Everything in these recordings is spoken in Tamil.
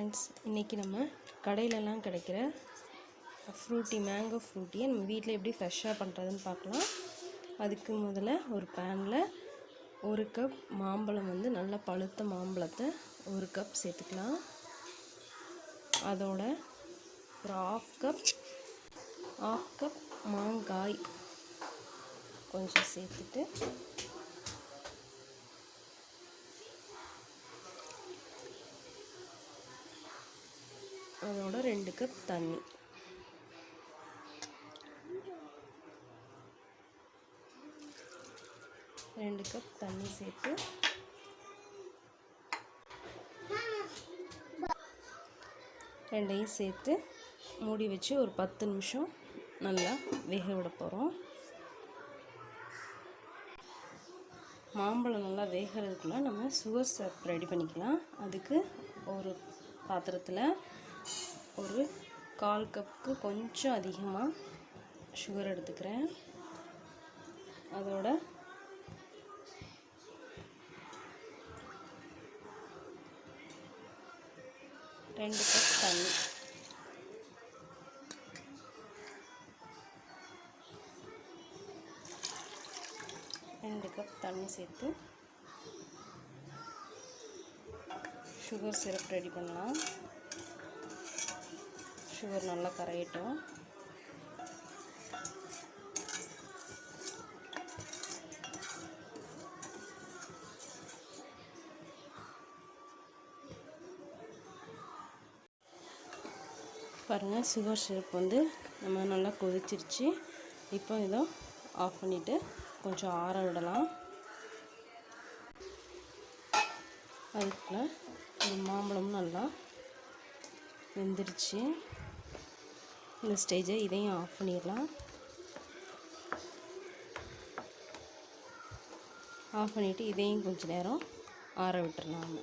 ஃப்ரெண்ட்ஸ், இன்றைக்கி நம்ம கடையிலலாம் கிடைக்கிற ஃப்ரூட்டி மேங்கோ ஃப்ரூட்டியை நம்ம வீட்டில் எப்படி ஃப்ரெஷ்ஷாக பண்ணுறதுன்னு பார்க்கலாம். அதுக்கு முதல்ல ஒரு பேனில் 1 கப் மாம்பழம் நல்லா பழுத்த மாம்பழத்தை 1 கப் சேர்த்துக்கலாம். அதோட ஒரு ஆஃப் கப் மாங்காய் கொஞ்சம் சேர்த்துட்டு அதோட 2 கப் தண்ணி, சேர்த்து ரெண்டையும் சேர்த்து மூடி வச்சு ஒரு 10 நிமிஷம் நல்லா வேக விட போகிறோம். மாம்பழம் நல்லா வேகிறதுக்குள்ள நம்ம சுகர் சிரப் ரெடி பண்ணிக்கலாம். அதுக்கு ஒரு பாத்திரத்தில் ஒரு 1/4 கப்புக்கு கொஞ்சம் அதிகமாக சுகர் எடுத்துக்கிறேன். அதோட ரெண்டு கப் தண்ணி, சேர்த்து சுகர் சிரப் ரெடி பண்ணலாம். சுகர் நல்லா கரையட்டும். பாருங்கள், சுகர் சிரப் நம்ம நல்லா கொதிச்சிருச்சு. இப்போ இதை ஆஃப் பண்ணிவிட்டு கொஞ்சம் ஆற விடலாம். அதுக்குள்ள இந்த மாம்பழம் நல்லா வெந்துருச்சு. இந்த ஸ்டேஜை இதையும் ஆஃப் பண்ணிடலாம். ஆஃப் பண்ணிவிட்டு இதையும் கொஞ்சம் நேரம் ஆற விட்டுறலாம்.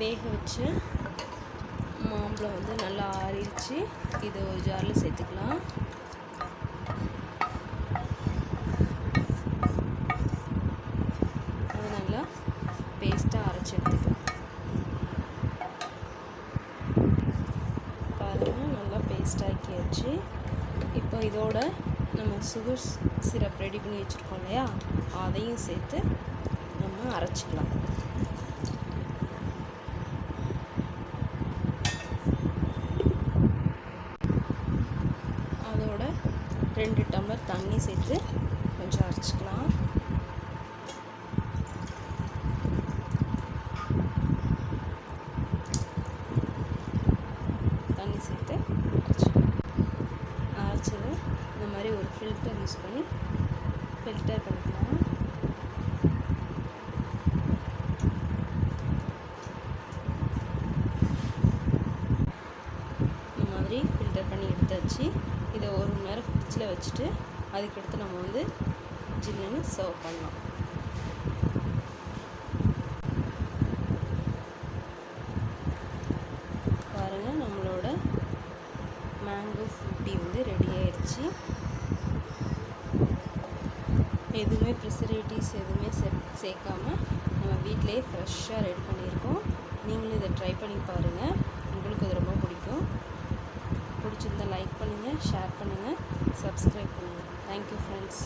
வேக வச்சு மாம்பழம் நல்லா ஆறிடுச்சு. இதை ஒரு ஜாரில் சேர்த்துக்கலாம். அது நல்லா பேஸ்ட்டாக அரைச்சி எடுத்துக்கலாம். பாருங்கள், நல்லா பேஸ்டாக்கியாச்சு. இப்போ இதோட நம்ம சுகர் சிரப் ரெடி பண்ணி வச்சுருக்கோம் இல்லையா, அதையும் சேர்த்து நம்ம அரைச்சிக்கலாம். அதோட 2 டம்ளர் தண்ணி சேர்த்து கொஞ்சம் அரைச்சிக்கலாம். தண்ணி சேர்த்து அரைச்சது இந்த மாதிரி ஒரு ஃபில்டர் யூஸ் பண்ணி ஃபில்டர் பண்ணிக்கலாம். இந்த மாதிரி ஃபில்டர் பண்ணி எடுத்தாச்சு. இதை 1 மணி நேரம் ஃப்ரிட்ஜில் வச்சுட்டு அதுக்கடுத்து நம்ம ஜில்லுன்னு சர்வ் பண்ணலாம். பாருங்கள், நம்மளோட மேங்கோ ஃப்ரூட்டி ரெடி ஆயிடுச்சு. எதுவுமே ப்ரிசர்வேட்டிவ்ஸ் எதுவுமே சேர்க்காமல் நம்ம வீட்டிலே ஃப்ரெஷ்ஷாக ரெடி பண்ணியிருக்கோம். நீங்களும் இதை ட்ரை பண்ணி பாருங்கள். உங்களுக்கு அது ரொம்ப பிடிக்கும். பிடிச்சிருந்தால் லைக் பண்ணுங்கள், ஷேர் பண்ணுங்கள், சப்ஸ்கிரைப் பண்ணுங்கள். Thank you friends.